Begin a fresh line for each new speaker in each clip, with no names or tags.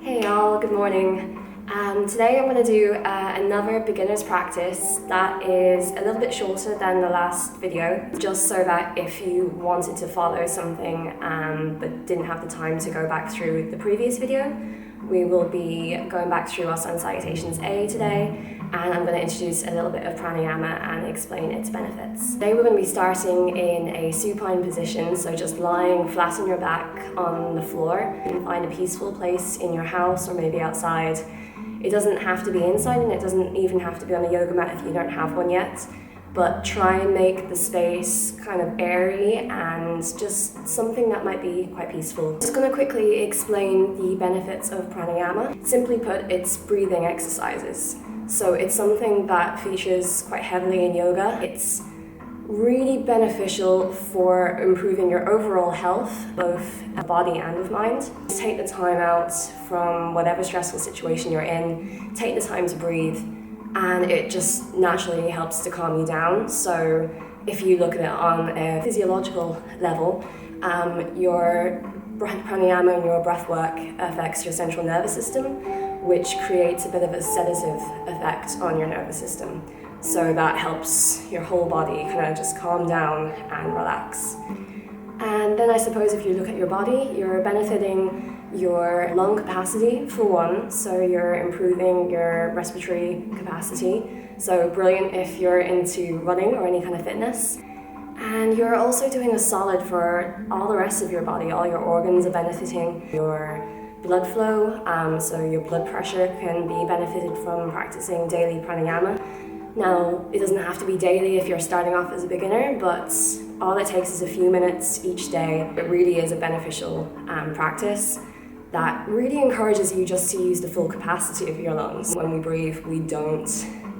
Hey all, good morning. Today I'm going to do another beginner's practice that is a little bit shorter than the last video, just so that if you wanted to follow something but didn't have the time to go back through the previous video, we will be going back through our sun salutations A today, and I'm going to introduce a little bit of pranayama and explain its benefits. Today we're going to be starting in a supine position, so just lying flat on your back on the floor. You can find a peaceful place in your house or maybe outside. It doesn't have to be inside, and it doesn't even have to be on a yoga mat if you don't have one yet, but try and make the space kind of airy and just something that might be quite peaceful. Just going to quickly explain the benefits of pranayama. Simply put, it's breathing exercises. So it's something that features quite heavily in yoga. It's really beneficial for improving your overall health, both of body and of mind. Just take the time out from whatever stressful situation you're in, take the time to breathe, and it just naturally helps to calm you down. So if you look at it on a physiological level, your pranayama and your breath work affects your central nervous system, which creates a bit of a sedative effect on your nervous system. So that helps your whole body kind of just calm down and relax. And then I suppose if you look at your body, you're benefiting your lung capacity for one, so you're improving your respiratory capacity. So brilliant if you're into running or any kind of fitness. And you're also doing a solid for all the rest of your body. All your organs are benefiting. Your blood flow, so your blood pressure can be benefited from practicing daily pranayama. Now, it doesn't have to be daily if you're starting off as a beginner, but all it takes is a few minutes each day. It really is a beneficial practice that really encourages you just to use the full capacity of your lungs. When we breathe, we don't,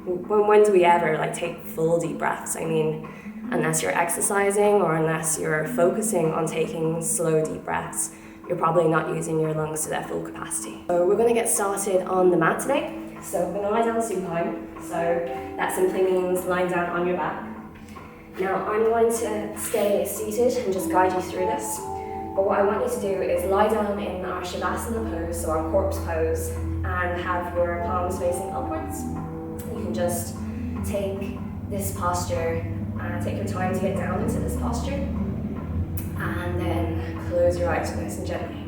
when do we ever take full deep breaths? I mean, unless you're exercising or unless you're focusing on taking slow deep breaths, you're probably not using your lungs to their full capacity. So we're going to get started on the mat today. So we're going to lie down supine, so that simply means lying down on your back. Now I'm going to stay seated and just guide you through this, but what I want you to do is lie down in our Shavasana pose, so our corpse pose, and have your palms facing upwards. You can just take this posture, take your time to get down into this posture, and then close your eyes nice and gently.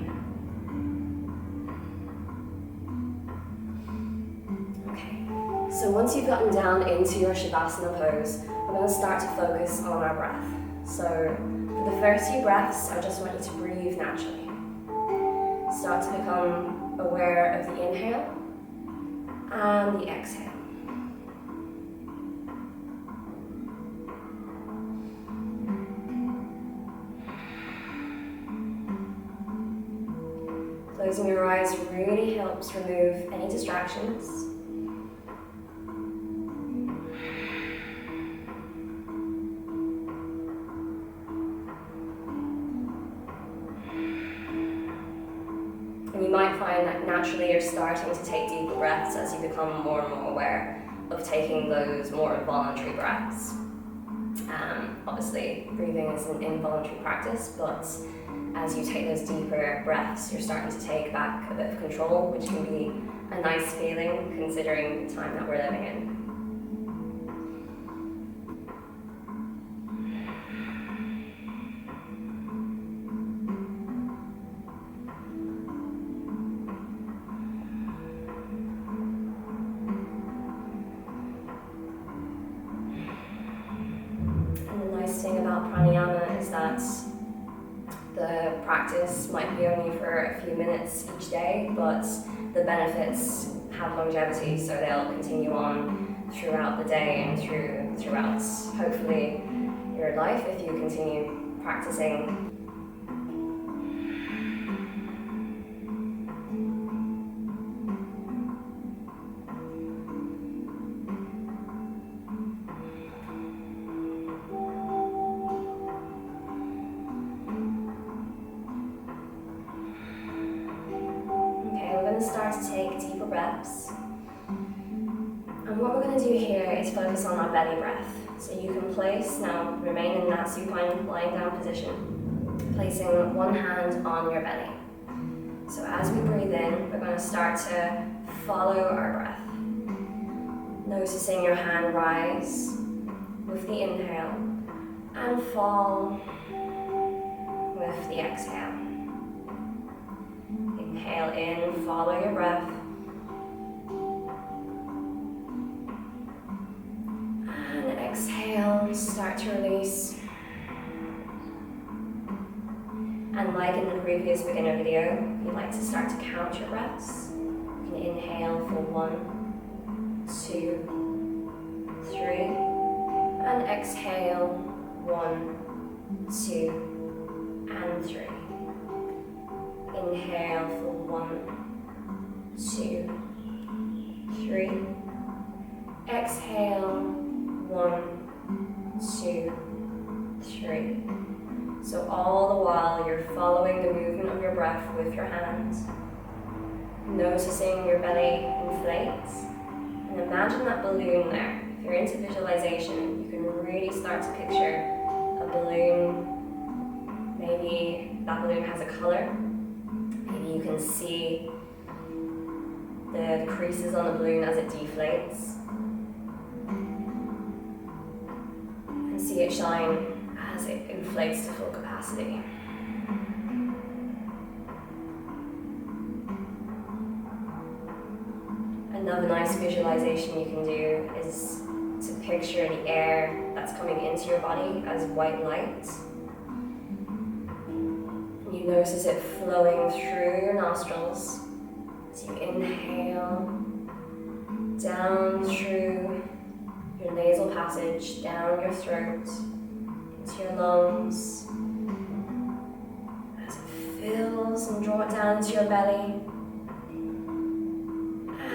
So once you've gotten down into your Shavasana pose, we're going to start to focus on our breath. So for the first few breaths, I just want you to breathe naturally. Start to become aware of the inhale and the exhale. Closing your eyes really helps remove any distractions. And you might find that naturally you're starting to take deeper breaths as you become more and more aware of taking those more voluntary breaths. Obviously, breathing is an involuntary practice, but as you take those deeper breaths, you're starting to take back a bit of control, which can be a nice feeling considering the time that we're living in. Thing about pranayama is that the practice might be only for a few minutes each day, but the benefits have longevity, so they'll continue on throughout the day and throughout hopefully your life if you continue practicing. Start to take deeper breaths. And what we're going to do here is focus on our belly breath. So you can remain in that supine lying down position, placing one hand on your belly. So as we breathe in, we're going going to start to follow our breath. Noticing your hand rise with the inhale and fall with the exhale. Inhale in, follow your breath. And exhale, start to release. And like in the previous beginner video, you like to start to count your breaths. You can inhale for 1, 2, 3, and exhale 1, 2, and 3. Inhale for 1, 2, 3. Exhale 1, 2, 3. So all the while you're following the movement of your breath with your hands, noticing your belly inflate, and imagine that balloon there. If you're into visualization, you can really start to picture a balloon. Maybe that balloon has a color. Maybe you can see the creases on the balloon as it deflates, and see it shine as it inflates to full capacity. Another nice visualization you can do is to picture the air that's coming into your body as white light. And you notice it flowing through your nostrils as you inhale down through your nasal passage, down your throat, into your lungs, as it fills and draw it down into your belly,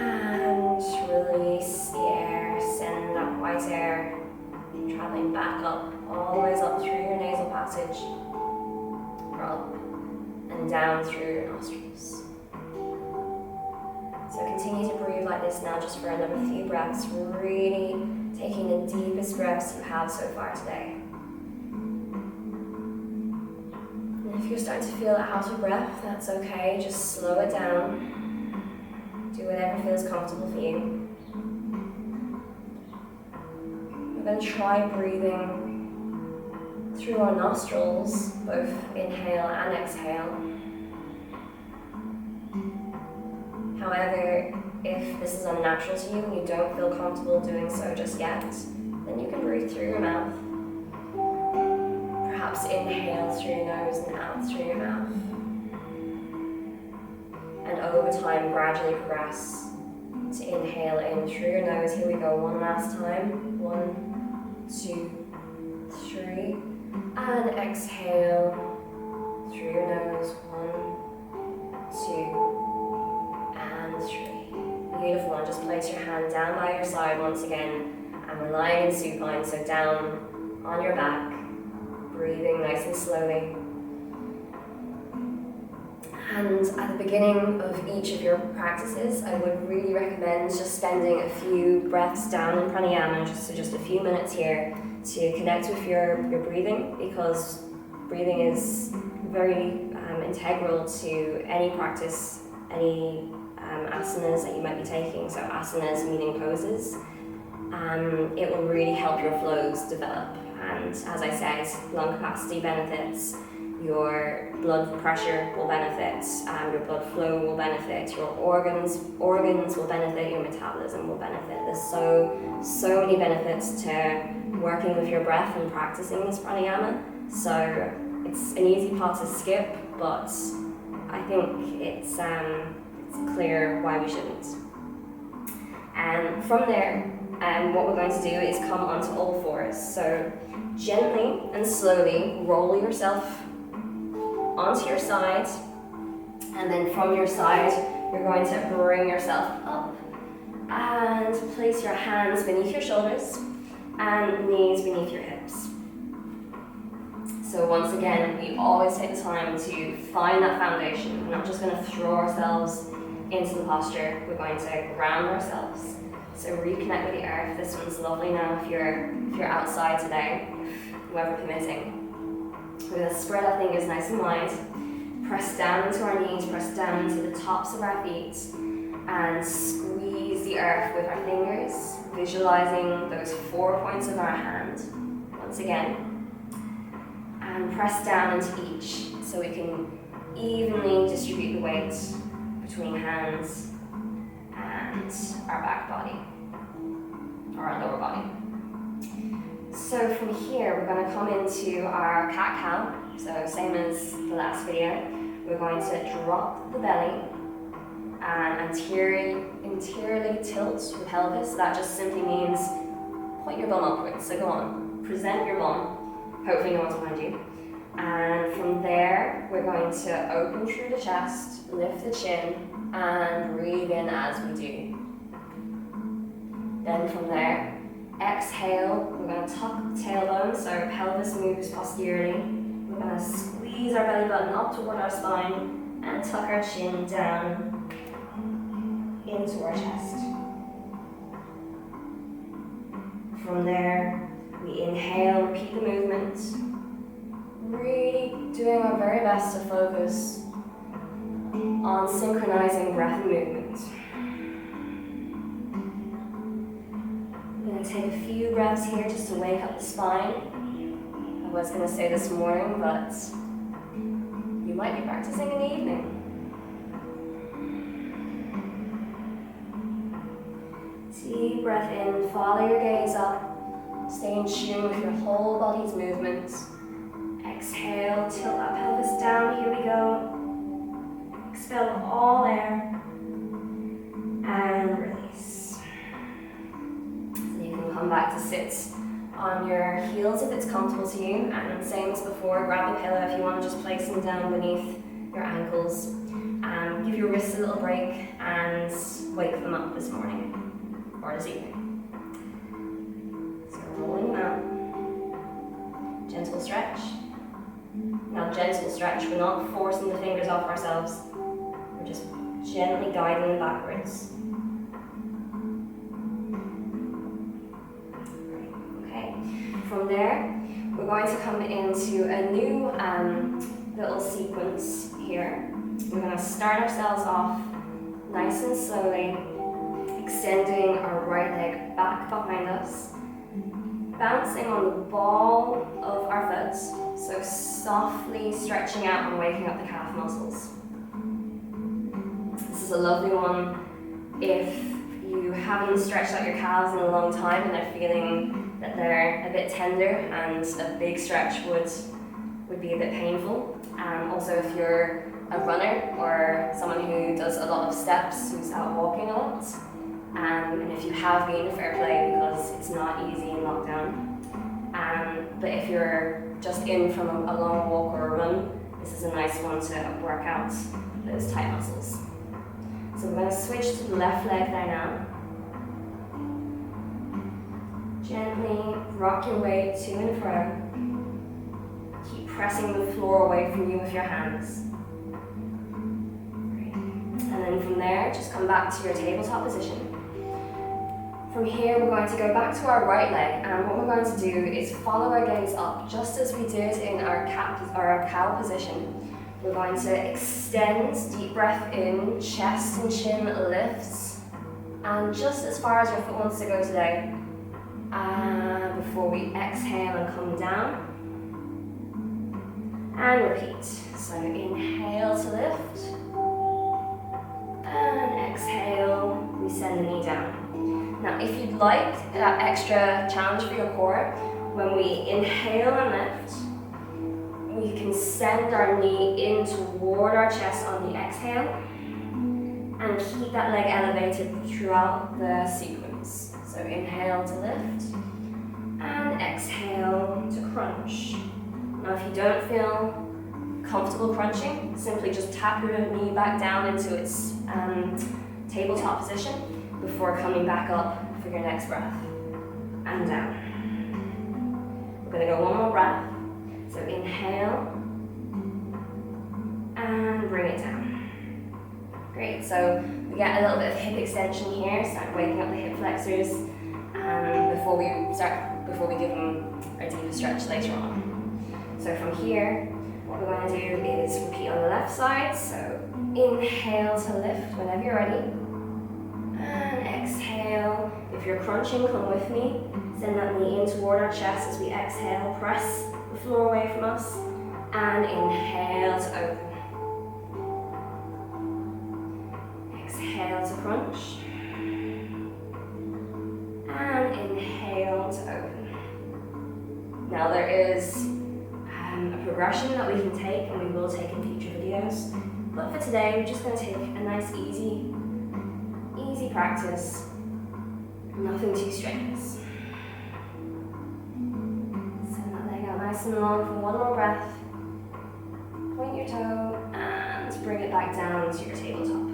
and release the air, send that white air traveling back up, always up through your nasal passage, up and down through your nostrils. So continue to breathe like this now just for another few breaths, really taking the deepest breaths you have so far today. If you're starting to feel out of breath, that's okay, just slow it down. Do whatever feels comfortable for you. We're going to try breathing through our nostrils, both inhale and exhale. However, if this is unnatural to you and you don't feel comfortable doing so just yet, then you can breathe through your mouth. Perhaps inhale through your nose and out through your mouth. And over time, gradually progress to inhale in through your nose. Here we go, one last time. 1, 2, 3. And exhale through your nose. 1, 2, and 3. Beautiful. And just place your hand down by your side once again. And we're lying in supine, so down on your back. Breathing nice and slowly. And at the beginning of each of your practices, I would really recommend just spending a few breaths down in pranayama, just a few minutes here to connect with your breathing, because breathing is very integral to any practice, any asanas that you might be taking. So asanas meaning poses. It will really help your flows develop. And as I said, lung capacity benefits, your blood pressure will benefit, your blood flow will benefit, your organs will benefit, your metabolism will benefit. There's so many benefits to working with your breath and practicing this pranayama. So it's an easy part to skip, but I think it's clear why we shouldn't. And from there, what we're going to do is come onto all fours. So gently and slowly roll yourself onto your side, and then from your side you're going to bring yourself up and place your hands beneath your shoulders and knees beneath your hips. So once again, we always take the time to find that foundation. We're not just going to throw ourselves into the posture, we're going to ground ourselves. So reconnect with the earth. This one's lovely now if you're outside today, weather permitting. We're going to spread our fingers nice and wide. Press down into our knees, press down into the tops of our feet, and squeeze the earth with our fingers, visualizing those 4 points of our hand. Once again, and press down into each so we can evenly distribute the weight between hands and our back body, or our lower body. So from here, we're going to come into our cat-cow. So same as the last video, we're going to drop the belly and interiorly tilt the pelvis. That just simply means point your bum upwards. So go on, present your bum. Hopefully no one's behind you. And from there, we're going to open through the chest, lift the chin, and breathe in as we do. Then from there, exhale, we're going to tuck the tailbone so our pelvis moves posteriorly. We're going to squeeze our belly button up toward our spine and tuck our chin down into our chest. From there, we inhale, repeat the movement, really doing our very best to focus on synchronizing breath and movement. I'm going to take a few breaths here just to wake up the spine. I was going to say this morning, but you might be practicing in the evening. Deep breath in, follow your gaze up, stay in tune with your whole body's movements. Exhale, tilt that pelvis down, here we go. Expel all air, and release. So you can come back to sit on your heels if it's comfortable to you, and same as before, grab a pillow if you want to just place them down beneath your ankles. Give your wrists a little break and wake them up this morning. Or this evening. So rolling them out. Gentle stretch. Now gentle stretch, we're not forcing the fingers off ourselves. We're just gently guiding them backwards. Okay. From there, we're going to come into a new little sequence here. We're going to start ourselves off nice and slowly, extending our right leg back behind us, bouncing on the ball of our foot, so softly stretching out and waking up the calf muscles. This is a lovely one if you haven't stretched out your calves in a long time and they're feeling that they're a bit tender and a big stretch would be a bit painful. Also if you're a runner or someone who does a lot of steps, who's out walking a lot, and if you have been, fair play, because it's not easy in lockdown. But if you're just in from a long walk or a run, this is a nice one to work out those tight muscles. So we're going to switch to the left leg there now. Gently rock your weight to and fro. Keep pressing the floor away from you with your hands. Great. And then from there, just come back to your tabletop position. From here, we're going to go back to our right leg, and what we're going to do is follow our gaze up, just as we did in our cow position. We're going to extend, deep breath in, chest and chin lifts, and just as far as your foot wants to go today. Before we exhale and come down, and repeat. So inhale to lift, and exhale, we send the knee down. Now, if you'd like that extra challenge for your core, when we inhale and lift, we can send our knee in toward our chest on the exhale and keep that leg elevated throughout the sequence. So inhale to lift and exhale to crunch. Now, if you don't feel comfortable crunching, simply just tap your knee back down into its tabletop position before coming back up for your next breath, and down. We're going to go one more breath. So inhale, and bring it down. Great, so we get a little bit of hip extension here, start waking up the hip flexors before we give them our deeper stretch later on. So from here, we'll What we're going to do is repeat on the left side. So inhale to lift whenever you're ready. And exhale. If you're crunching, come with me. Send that knee in toward our chest as we exhale. Press the floor away from us. And inhale to open. Exhale to crunch. And inhale to open. Now there is a progression that we can take, and we will take in future videos. But for today, we're just going to take a nice easy practice. Nothing too strenuous. Send that leg out nice and long for one more breath. Point your toe and bring it back down to your tabletop.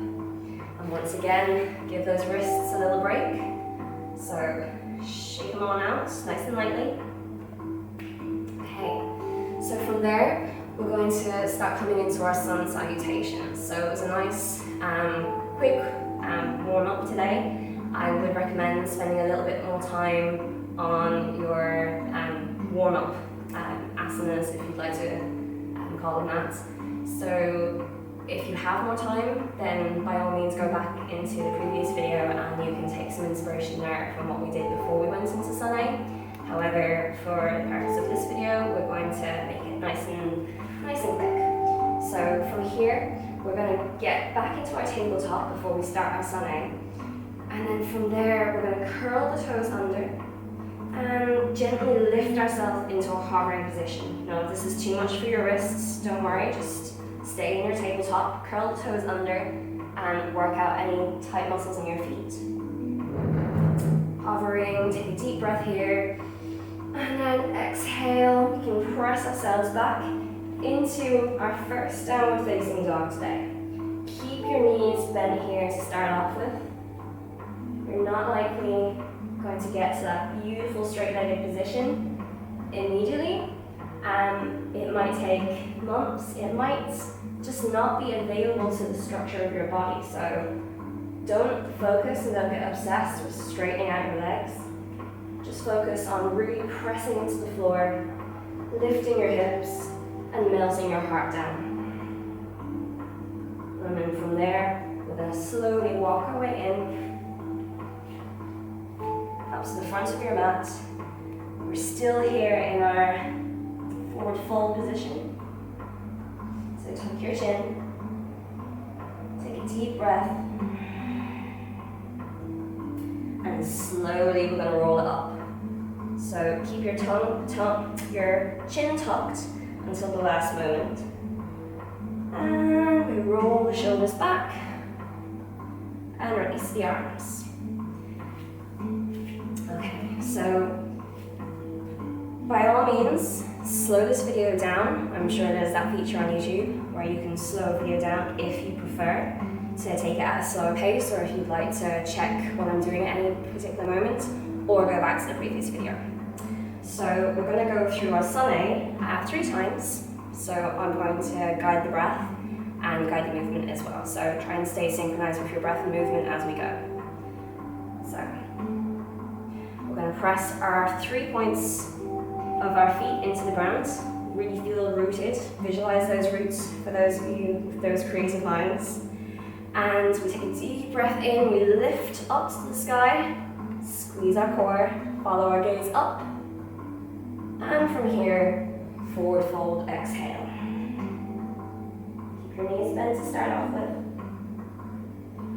And once again, give those wrists a little break. So shake them on out, nice and lightly. Okay, so from there, we're going to start coming into our sun salutation. So it was a nice, quick warm up today. I would recommend spending a little bit more time on your warm up asanas, if you'd like to call them that. So if you have more time, then by all means go back into the previous video and you can take some inspiration there from what we did before we went into Sun A. However, for the purpose of this video, we're going to make it nice and quick. So from here, we're going to get back into our tabletop before we start our Sun A. And then from there, we're going to curl the toes under and gently lift ourselves into a hovering position. Now, if this is too much for your wrists, don't worry, just stay in your tabletop, curl the toes under, and work out any tight muscles in your feet. Hovering, take a deep breath here, and then exhale. We can press ourselves back into our first downward facing dog today. Keep your knees bent here to start off with. You're not likely going to get to that beautiful straight-legged position immediately. It might take months, it might just not be available to the structure of your body. So don't focus and don't get obsessed with straightening out your legs. Just focus on really pressing into the floor, lifting your hips, and melting your heart down. And then from there, we're going to slowly walk our way in, up to the front of your mat. We're still here in our forward fold position. So tuck your chin, take a deep breath, and slowly we're going to roll it up. So keep your your chin tucked until the last moment. And we roll the shoulders back and release the arms. Okay, so by all means, slow this video down. I'm sure there's that feature on YouTube where you can slow a video down if you prefer to take it at a slower pace, or if you'd like to check what I'm doing at any particular moment, or go back to the previous video. So we're going to go through our Sun A 3 times. So I'm going to guide the breath and guide the movement as well. So try and stay synchronized with your breath and movement as we go. So we're going to press our 3 points of our feet into the ground. Really feel rooted. Visualize those roots for those of you with those creative minds. And we take a deep breath in, we lift up to the sky, squeeze our core, follow our gaze up. And from here, forward fold, exhale. Keep your knees bent to start off with.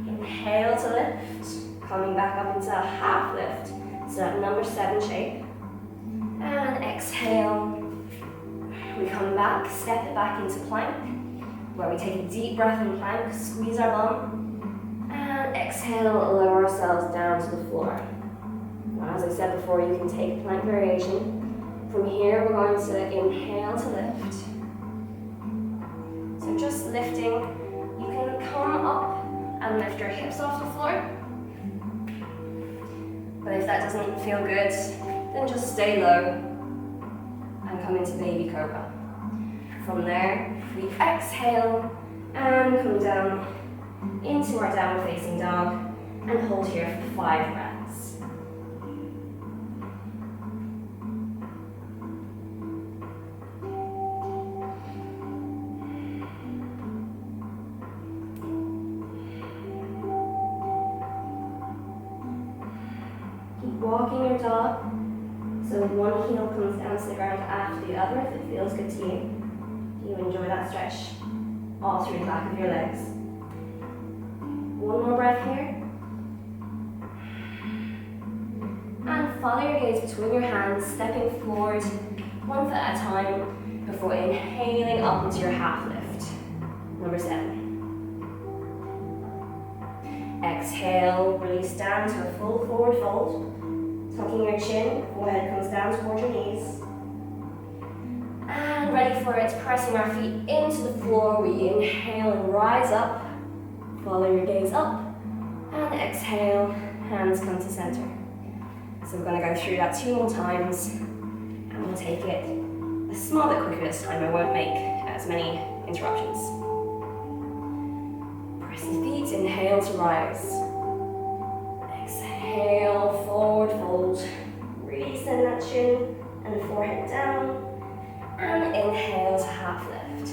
Inhale to lift, coming back up into a half lift, so that number 7 shape. And exhale, we come back, step it back into plank, where we take a deep breath in plank, squeeze our bum, and exhale, lower ourselves down to the floor. Now, as I said before, you can take plank variation. From here, we're going to inhale to lift. So just lifting, you can come up and lift your hips off the floor. But if that doesn't feel good, then just stay low and come into baby cobra. From there, we exhale and come down into our downward facing dog and hold here for 5 breaths. walking your dog, so one heel comes down to the ground after the other if it feels good to you. You enjoy that stretch all through the back of your legs. One more breath here. And follow your gaze between your hands, stepping forward one foot at a time before inhaling up into your half lift. Number 7. Exhale, release down to a full forward fold. Tucking your chin, forehead comes down towards your knees. And ready for it, pressing our feet into the floor. We inhale and rise up. Follow your gaze up. And exhale, hands come to center. So we're going to go through that 2 more times. And we'll take it a small bit quicker this time. I won't make as many interruptions. Press the feet, inhale to rise. Exhale, forward fold. Really send that chin and forehead down. And inhale to half lift.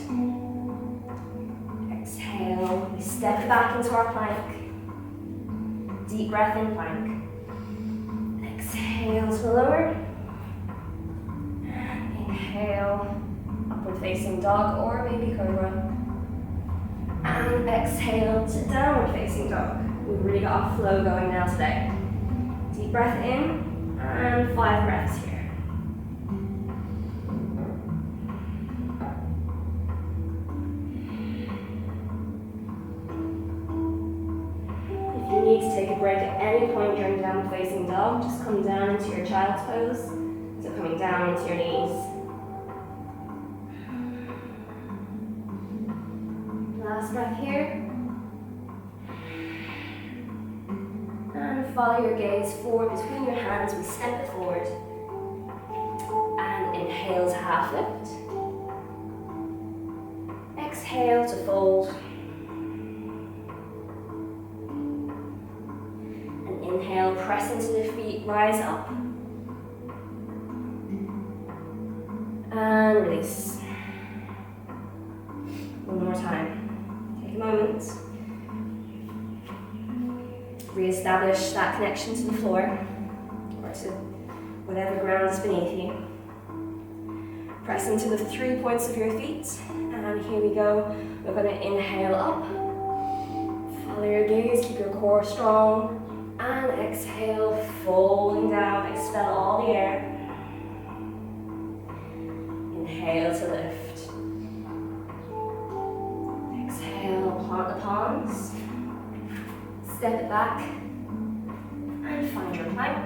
Exhale, we step back into our plank. Deep breath in plank. Exhale to lower. And inhale, upward facing dog or baby cobra. And exhale to downward facing dog. We've really got a flow going now today. Deep breath in and 5 breaths here. If you need to take a break at any point during downward facing dog, just come down into your child's pose. So coming down into your knees. Last breath here. And follow your gaze forward between your hands. We step it forward. And inhale to half lift. Exhale to fold. And inhale, press into the feet, rise up. And release. One more time. Take a moment. Re-establish that connection to the floor or to whatever ground is beneath you. Press into the 3 points of your feet, and here we go. We're going to inhale up. Follow your gaze, keep your core strong, and exhale, folding down, expel all the air. Inhale to lift. Exhale, plant the palms. Step it back and find your plank.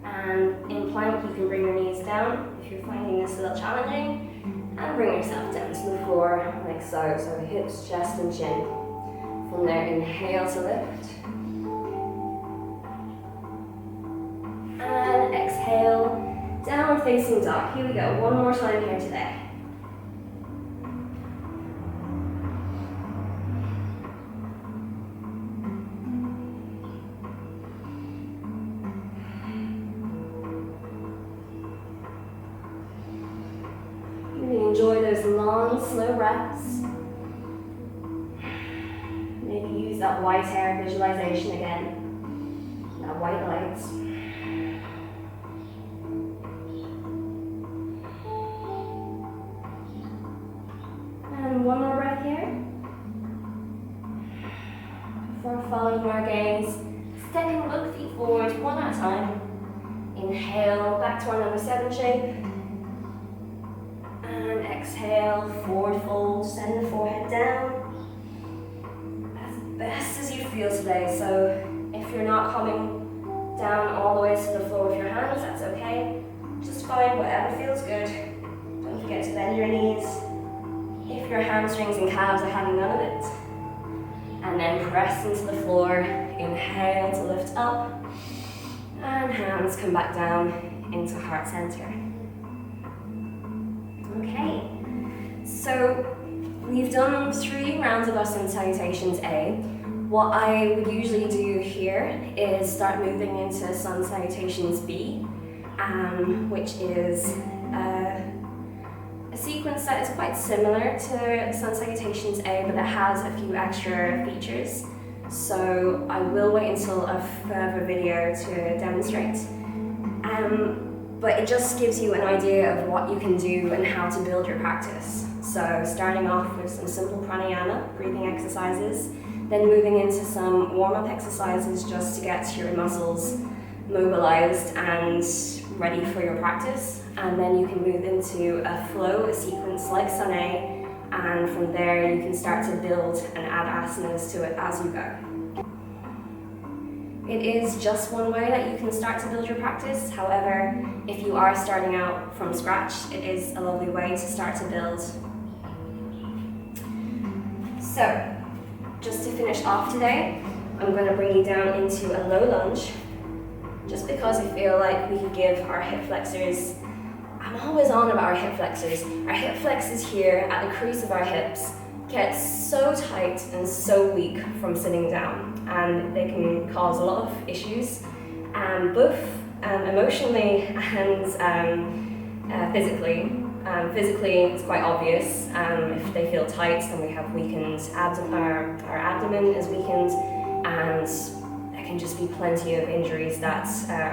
And in plank, you can bring your knees down if you're finding this a little challenging, and bring yourself down to the floor like so. So hips, chest, and chin. From there, inhale to lift. And exhale, downward facing dog. Here we go, one more time here today. Enjoy those long, slow breaths. Maybe use that white air visualization again. That white light. And one more breath here. Before following our gaze, stepping both feet forward one at a time. Inhale, back to our number 7 shape. And exhale, forward fold, send the forehead down. As best as you feel today. So if you're not coming down all the way to the floor with your hands, that's okay. Just find whatever feels good. Don't forget to bend your knees. If your hamstrings and calves are having none of it. And then press into the floor. Inhale to lift up. And hands come back down into heart center. Okay, so we've done 3 rounds of our sun salutations A. What I would usually do here is start moving into sun salutations B, which is a sequence that is quite similar to sun salutations A, but it has a few extra features. so I will wait until a further video to demonstrate. But it just gives you an idea of what you can do and how to build your practice. So starting off with some simple pranayama, breathing exercises, then moving into some warm-up exercises just to get your muscles mobilized and ready for your practice. And then you can move into a flow, a sequence like Sun A, and from there you can start to build and add asanas to it as you go. It is just one way that you can start to build your practice. However, if you are starting out from scratch, it is a lovely way to start to build. So, just to finish off today, I'm going to bring you down into a low lunge, just because I feel like we could give our hip flexors, I'm always on about our hip flexors. Our hip flexors here at the crease of our hips get so tight and so weak from sitting down, and they can cause a lot of issues, both emotionally and physically. Physically, it's quite obvious. If they feel tight, then we have weakened our abdomen is weakened, and there can just be plenty of injuries that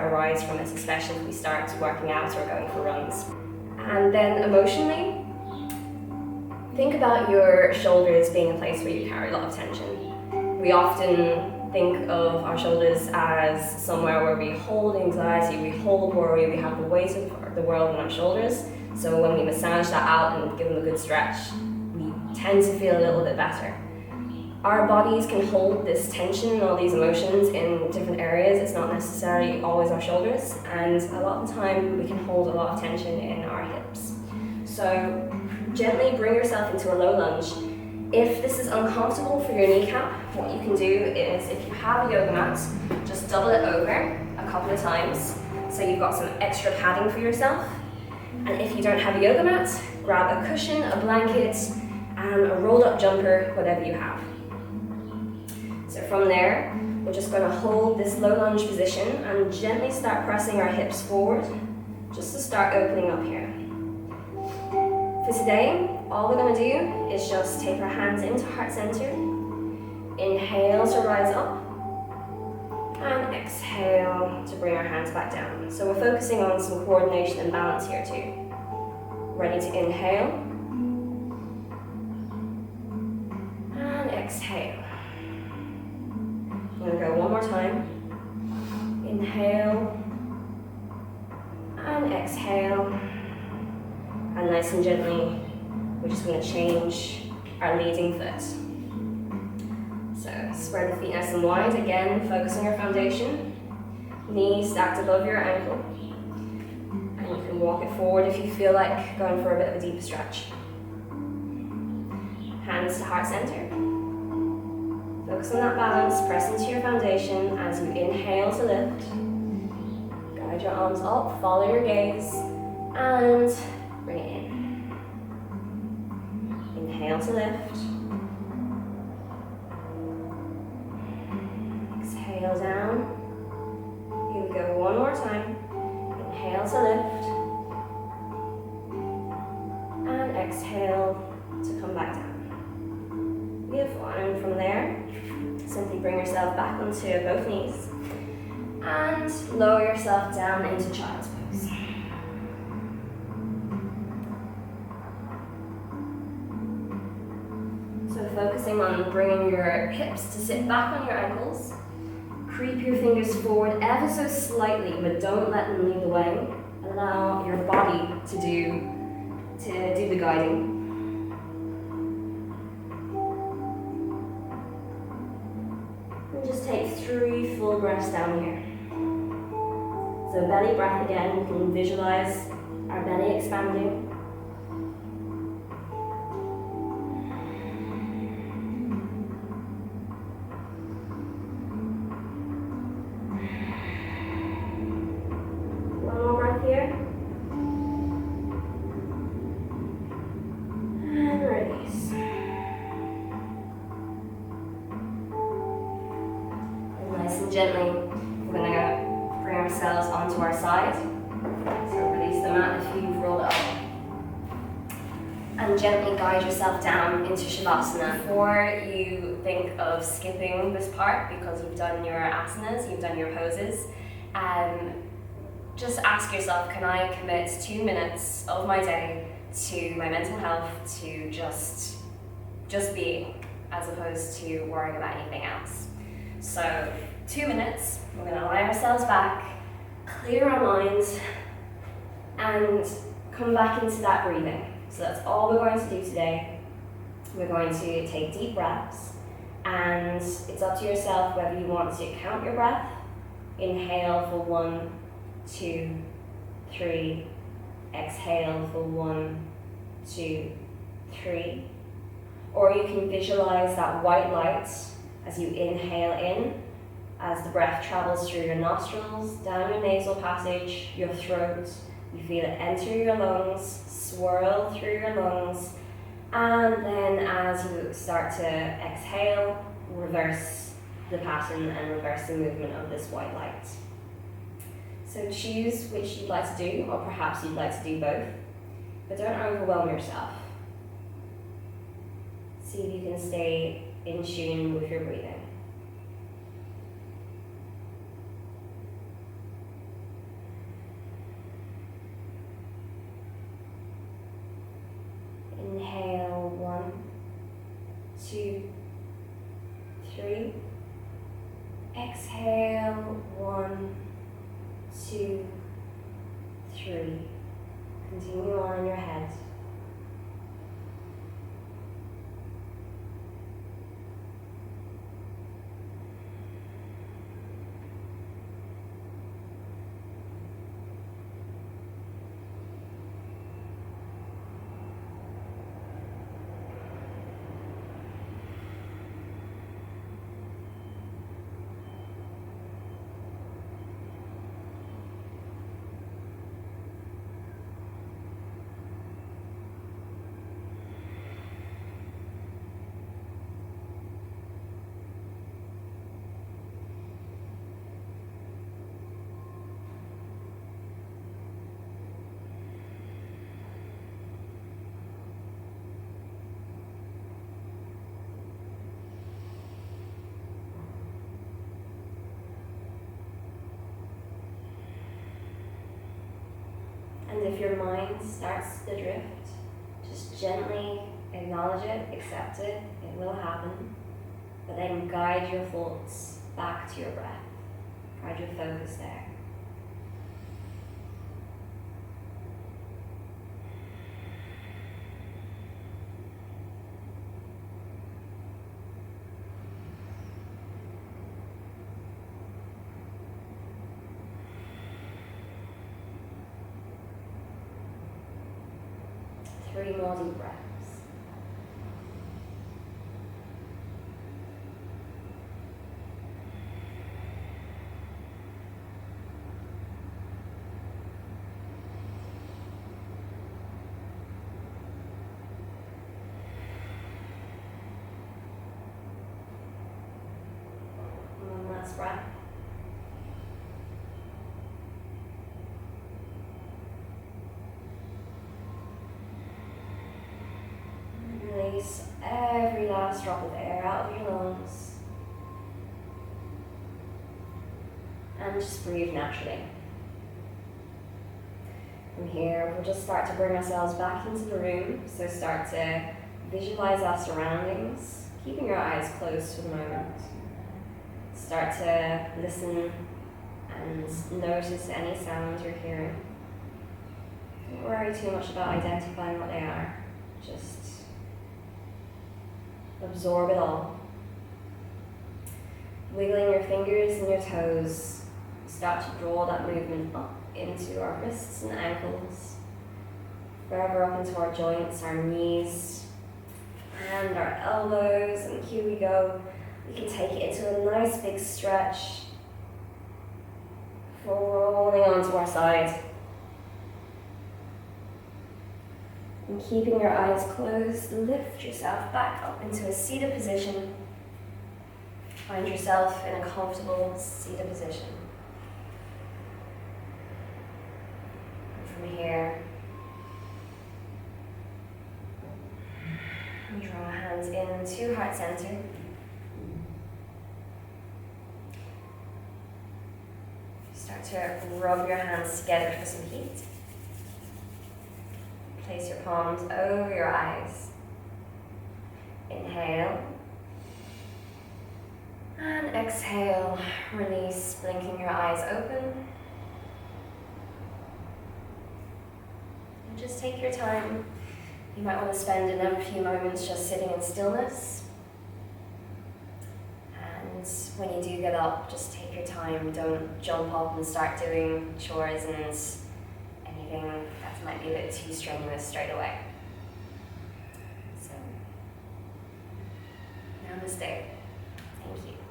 arise from it, especially if we start working out or going for runs. And then emotionally, think about your shoulders being a place where you carry a lot of tension. We often think of our shoulders as somewhere where we hold anxiety, we hold worry, we have the weight of the world on our shoulders. So when we massage that out and give them a good stretch, we tend to feel a little bit better. Our bodies can hold this tension and all these emotions in different areas. It's not necessarily always our shoulders, and a lot of the time we can hold a lot of tension in our hips. So gently bring yourself into a low lunge. If this is uncomfortable for your kneecap, what you can do is, if you have a yoga mat, just double it over a couple of times so you've got some extra padding for yourself. And if you don't have a yoga mat, grab a cushion, a blanket, and a rolled up jumper, whatever you have. So from there, we're just going to hold this low lunge position and gently start pressing our hips forward, just to start opening up here. For today, all we're going to do is just take our hands into heart center, inhale to rise up, and exhale to bring our hands back down. So we're focusing on some coordination and balance here too. Ready to inhale, and exhale. I'm going to go one more time. Inhale, and exhale. And nice and gently, we're just going to change our leading foot. So spread the feet nice and wide. Again, focus on your foundation. Knees stacked above your ankle. And you can walk it forward if you feel like going for a bit of a deeper stretch. Hands to heart center. Focus on that balance. Press into your foundation as you inhale to lift. Guide your arms up. Follow your gaze. And bring it in. Inhale to lift. Exhale down. Here we go, one more time. Inhale to lift. And exhale to come back down. Beautiful. And from there, simply bring yourself back onto both knees. And lower yourself down into child's pose. So focusing on bringing your hips to sit back on your ankles. Creep your fingers forward ever so slightly, but don't let them lead the way. Allow your body to do the guiding. And just take 3 full breaths down here. So belly breath again, you can visualize our belly expanding. Gently, we're going to bring ourselves onto our side. So release the mat if you've rolled it up. and gently guide yourself down into Shavasana. Before you think of skipping this part, because you've done your asanas, you've done your poses, just ask yourself, can I commit 2 minutes of my day to my mental health, to just being, as opposed to worrying about anything else. So 2 minutes, we're going to lie ourselves back, clear our minds, and come back into that breathing. So that's all we're going to do today. We're going to take deep breaths, and it's up to yourself whether you want to count your breath. Inhale for 1, 2, 3. Exhale for 1, 2, 3. Or you can visualize that white light as you inhale in, as the breath travels through your nostrils, down your nasal passage, your throat. You feel it enter your lungs, swirl through your lungs, and then as you start to exhale, reverse the pattern and reverse the movement of this white light. So choose which you'd like to do, or perhaps you'd like to do both, but don't overwhelm yourself. See if you can stay in tune with your breathing. Inhale, 1, 2, 3. Exhale, 1, 2, 3. Continue on in your head. And if your mind starts to drift, just gently acknowledge it, accept it, it will happen, but then guide your thoughts back to your breath. Guide your focus there. Three more deep breaths. One last breath. Release every last drop of air out of your lungs. And just breathe naturally. From here, we'll just start to bring ourselves back into the room. So start to visualize our surroundings, keeping your eyes closed for the moment. Start to listen and notice any sounds you're hearing. Don't worry too much about identifying what they are. Just absorb it all. Wiggling your fingers and your toes, start to draw that movement up into our wrists and ankles, further up into our joints, our knees, and our elbows, and here we go. We can take it into a nice big stretch before rolling onto our side. And keeping your eyes closed, lift yourself back up into a seated position. Find yourself in a comfortable seated position. And from here, And draw hands into heart center. Start to rub your hands together for some heat. Place your palms over your eyes. Inhale. And exhale, release, blinking your eyes open. And just take your time. You might want to spend another few moments just sitting in stillness. And when you do get up, just take your time. Don't jump up and start doing chores and anything that might be a bit too strenuous straight away. So, namaste. Thank you.